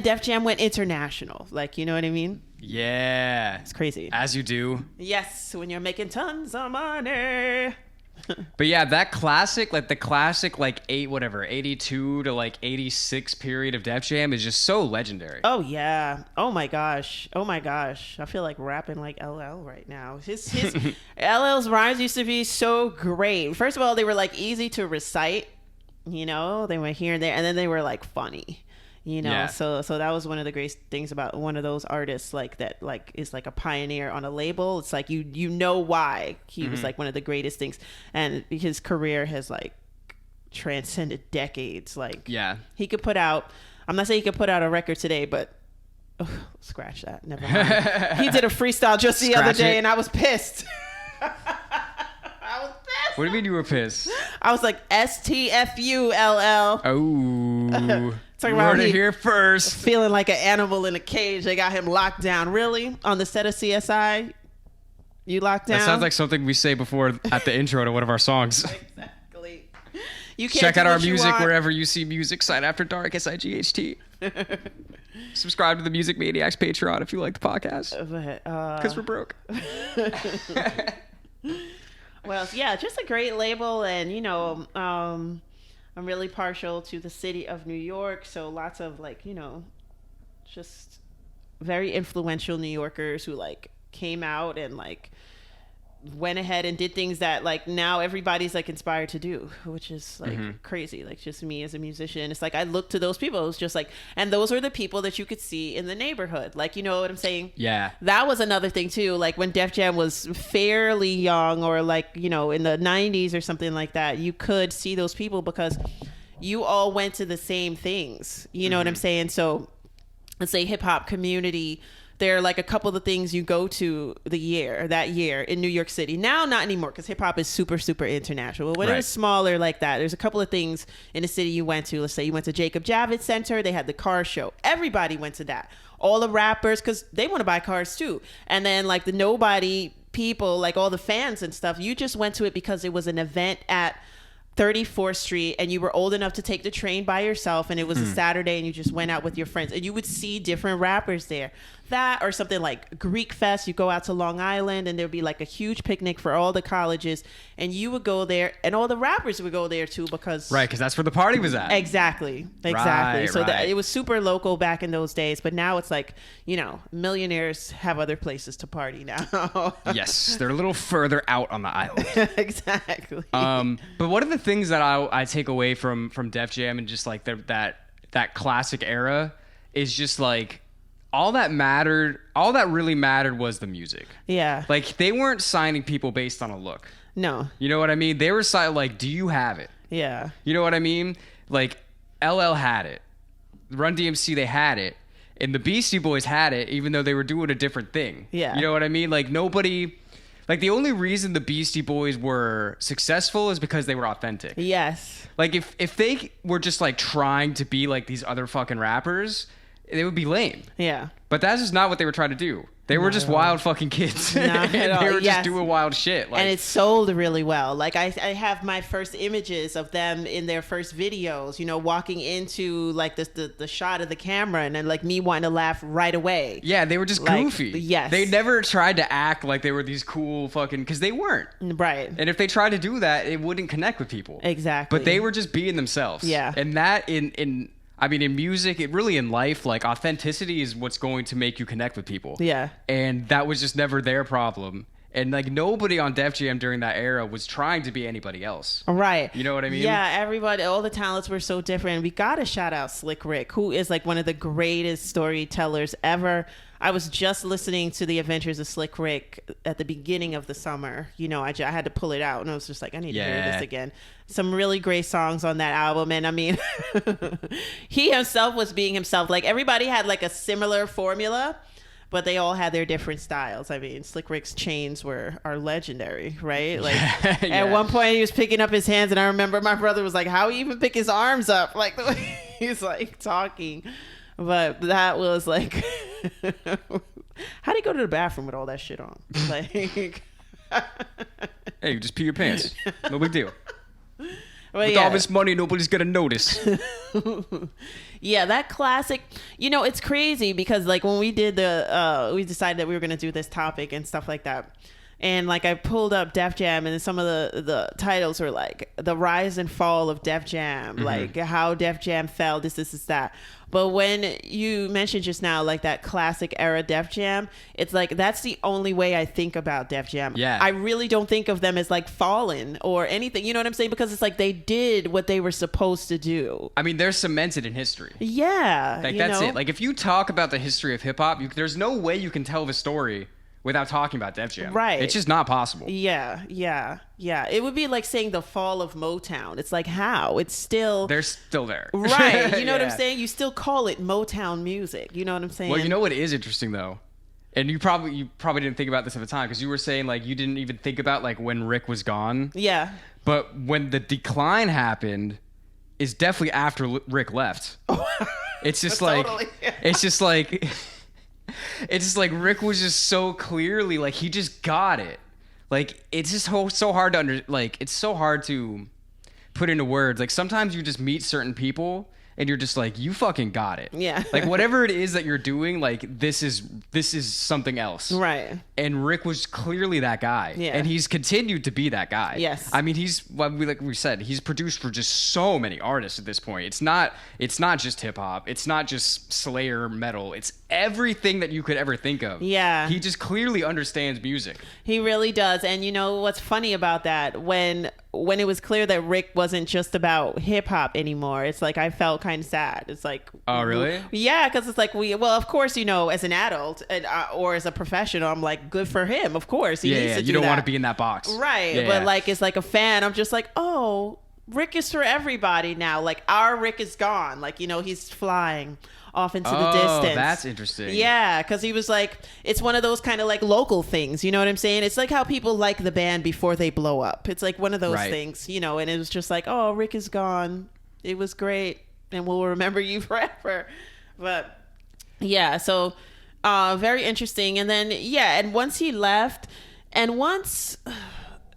Def Jam went international. Like, you know what I mean? Yeah. It's crazy. As you do. Yes, when you're making tons of money. But yeah, that classic, like the classic, like 82 to like 86 period of Def Jam is just so legendary. Oh yeah. Oh my gosh. I feel like rapping like LL right now. His LL's rhymes used to be so great. First of all, they were like easy to recite. You know, they went here and there, and then they were like funny. You know, Yeah. so that was one of the great things about one of those artists like that, like is like a pioneer on a label. It's like you know why he was like one of the greatest things, and his career has like transcended decades. Like, Yeah. he could put out. I'm not saying he could put out a record today, but scratch that. Never mind. He did a freestyle just the other day, and I was pissed. I was pissed. What do you mean you were pissed? I was like, STFULL. Oh. Talking You about heard it he- here first. Feeling like an animal in a cage. They got him locked down. Really? On the set of CSI? You locked down? That sounds like something we say before at the intro to one of our songs. Exactly. You can't Check do out our what you music want. wherever you see music. Sign After Dark, SIGHT. Subscribe to the Music Maniacs Patreon if you like the podcast. Because we're broke. Well, yeah, just a great label. And, you know, I'm really partial to the city of New York. So lots of, like, you know, just very influential New Yorkers who, like, came out and, like, went ahead and did things that, like, now everybody's, like, inspired to do, which is, like, crazy. Like, just me as a musician, it's like I look to those people. It's just like, and those are the people that you could see in the neighborhood. Like, you know what I'm saying? Yeah. That was another thing too. Like when Def Jam was fairly young, or like, you know, in the 90s or something like that, you could see those people because you all went to the same things. You know what I'm saying? So let's say hip hop community, there are like a couple of the things you go to that year in New York City. Now, not anymore, because hip hop is super, super international. But when it was smaller like that, there's a couple of things in the city you went to. Let's say you went to Jacob Javits Center. They had the car show. Everybody went to that. All the rappers, because they want to buy cars too. And then like the nobody people, like all the fans and stuff, you just went to it because it was an event at 34th Street, and you were old enough to take the train by yourself, and it was a Saturday, and you just went out with your friends, and you would see different rappers there. That, or something like Greek Fest, you go out to Long Island, and there'd be like a huge picnic for all the colleges, and you would go there, and all the rappers would go there too, because Right, because that's where the party was at. Exactly. Right, So that right. it was super local back in those days, but now it's like, you know, millionaires have other places to party now. Yes, they're a little further out on the island. Exactly. But one of the things that I take away from Def Jam and just like that classic era is just like all that really mattered was the music. Yeah. Like they weren't signing people based on a look. No. You know what I mean? They were like, do you have it? Yeah. You know what I mean? Like LL had it. Run DMC, they had it. And the Beastie Boys had it, even though they were doing a different thing. Yeah. You know what I mean? Like nobody... Like, the only reason the Beastie Boys were successful is because they were authentic. Yes. Like, if they were just, like, trying to be like these other fucking rappers, they would be lame. Yeah. But that's just not what they were trying to do. They were just wild fucking kids. Not at all. They were Yes. just doing wild shit. Like, And it sold really well. Like I have my first images of them in their first videos, you know, walking into like the shot of the camera, and then like me wanting to laugh right away. yeah, they were just Like, goofy. yes. They never tried to act like they were these cool fucking... Because they weren't. Right. And if they tried to do that, it wouldn't connect with people. Exactly. But they were just being themselves. Yeah. And that in music, it really in life, like authenticity is what's going to make you connect with people. Yeah. And that was just never their problem. And like nobody on Def Jam during that era was trying to be anybody else. Right. You know what I mean? Yeah, everybody, all the talents were so different. We got to shout out Slick Rick, who is like one of the greatest storytellers ever. I was just listening to The Adventures of Slick Rick at the beginning of the summer. You know, I had to pull it out, and I was just like, I need to hear this again. Some really great songs on that album. And I mean, he himself was being himself. Like everybody had like a similar formula, but they all had their different styles. I mean, Slick Rick's chains are legendary, right? Like Yeah. at one point he was picking up his hands, and I remember my brother was like, how he even pick his arms up? Like the way he's like talking. But that was like, how do you go to the bathroom with all that shit on? Like, Hey, just pee your pants. No big deal. With all this money, nobody's gonna notice. Yeah, that classic. It's crazy because like when we did we decided that we were gonna do this topic and stuff like that. And like I pulled up Def Jam, and some of the titles were like the rise and fall of Def Jam, like how Def Jam fell, this, that. But when you mentioned just now, like that classic era Def Jam, it's like that's the only way I think about Def Jam. Yeah. I really don't think of them as like fallen or anything. You know what I'm saying? Because it's like they did what they were supposed to do. I mean, they're cemented in history. Yeah. Like that's it. Like if you talk about the history of hip hop, there's no way you can tell the story without talking about Def Jam. Right. It's just not possible. Yeah. It would be like saying the fall of Motown. It's like how? It's still... They're still there. Right. You know what I'm saying? You still call it Motown music. You know what I'm saying? Well, you know what is interesting, though? And you probably didn't think about this at the time, because you were saying, like, you didn't even think about, like, when Rick was gone. Yeah. But when the decline happened is definitely after Rick left. It's just like... Totally. It's just like... It's just like Rick was just so clearly like he just got it. Like it's just so hard to it's so hard to put into words. Like sometimes you just meet certain people and you're just like, you fucking got it. Yeah. Like whatever it is that you're doing, like this is something else. Right. And Rick was clearly that guy. Yeah. And he's continued to be that guy. Yes. I mean, like we said, he's produced for just so many artists at this point. It's not just hip hop. It's not just Slayer metal. It's everything that you could ever think of. Yeah. He just clearly understands music. He really does. And you know what's funny about that? When it was clear that Rick wasn't just about hip hop anymore, it's like I felt kind of sad. It's like, oh really? Yeah, because it's like of course, as an adult or as a professional, I'm like, good for him. Of course, he needs to do you don't that. want to be in that box, right? Yeah, but like, it's like a fan. I'm just like, oh, Rick is for everybody now. Like our Rick is gone. Like he's flying off into the distance. Oh, that's interesting. Yeah, because he was like, it's one of those kind of like local things. You know what I'm saying? It's like how people like the band before they blow up. It's like one of those things, and it was just like, oh, Rick is gone. It was great, and we'll remember you forever. But yeah, so very interesting. And then and once he left, and once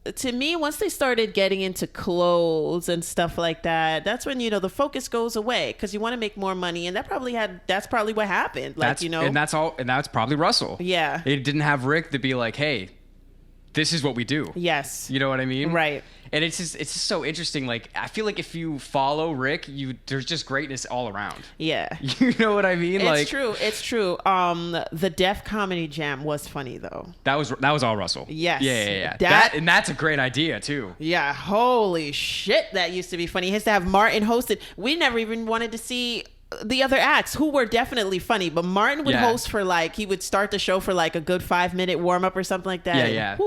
they started getting into clothes and stuff like that, that's when the focus goes away, because you want to make more money, and that's probably what happened. Like and that's probably Russell. Yeah, it didn't have Rick to be like, hey, this is what we do. Yes, you know what I mean? Right. And it's just so interesting. Like I feel like if you follow Rick, there's just greatness all around. Yeah, you know what I mean? It's true. It's true. The Def Comedy Jam was funny though. That was all Russell. Yes. Yeah. That's a great idea too. Yeah. Holy shit, that used to be funny. He used to have Martin hosted. We never even wanted to see the other acts, who were definitely funny, but Martin would host for he would start the show for like a good 5-minute warm up or something like that. Yeah.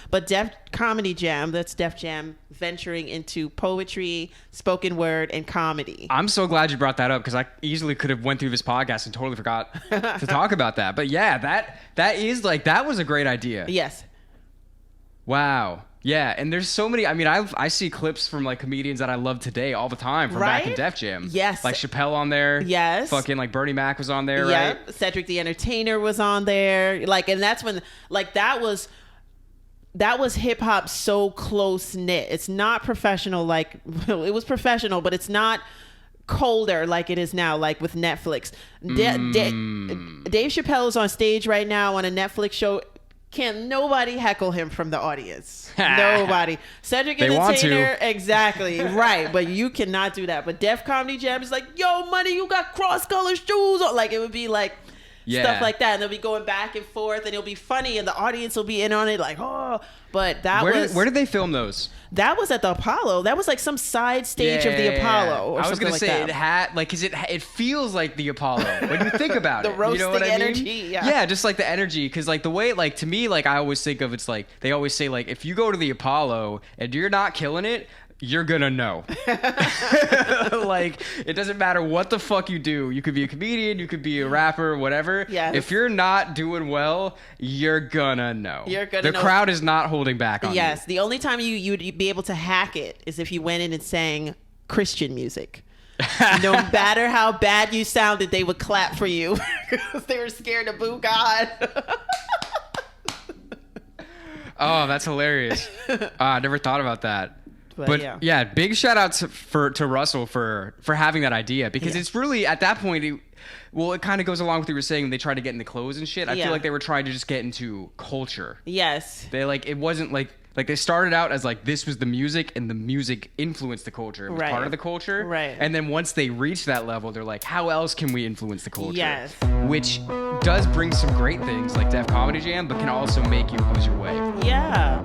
But Def Comedy Jam, that's Def Jam venturing into poetry, spoken word, and comedy. I'm so glad you brought that up, because I easily could have went through this podcast and totally forgot to talk about that. But yeah, that was a great idea. Yes. Wow. Yeah, and there's so many. I mean, I see clips from like comedians that I love today all the time from back in Def Jam. Yes, like Chappelle on there. Yes, fucking like Bernie Mac was on there. Right. Cedric the Entertainer was on there. Like, and that's when that was hip hop so close knit. It's not professional. Like it was professional, but it's not colder like it is now. Like with Netflix, Dave Chappelle is on stage right now on a Netflix show. Can nobody heckle him from the audience? Nobody. Cedric Entertainer, exactly, right. But you cannot do that. But Def Comedy Jam is like, yo, money, you got cross-color shoes on. Like, it would be like stuff like that. And they'll be going back and forth, and it'll be funny, and the audience will be in on it like, oh. But where did they film those? That was at the Apollo. That was like some side stage of the Apollo. Or I was gonna say it had because it feels like the Apollo when you think about the it. Roasting you know what I mean? energy. Yeah, just like the energy, because like the way, like to me, like I always think of, it's like they always say, like if you go to the Apollo and you're not killing it, you're gonna know. Like it doesn't matter what the fuck you do. You could be a comedian, you could be a rapper, whatever. Yes. If you're not doing well, you're gonna know. The know. crowd is not holding back on you. Yes. The only time you'd be able to hack it is if you went in and sang Christian music. No matter how bad you sounded, they would clap for you because they were scared to boo God. Oh, that's hilarious. I never thought about that. But yeah, big shout out to Russell for having that idea, because it's really at that point. It kind of goes along with what you were saying. When they tried to get into clothes and shit, I feel like they were trying to just get into culture. Yes. They it wasn't like they started out as like this was the music, and the music influenced the culture. It was part of the culture. Right. And then once they reached that level, they're like, how else can we influence the culture? Yes. Which does bring some great things like Def Comedy Jam, but can also make you lose your way. Yeah.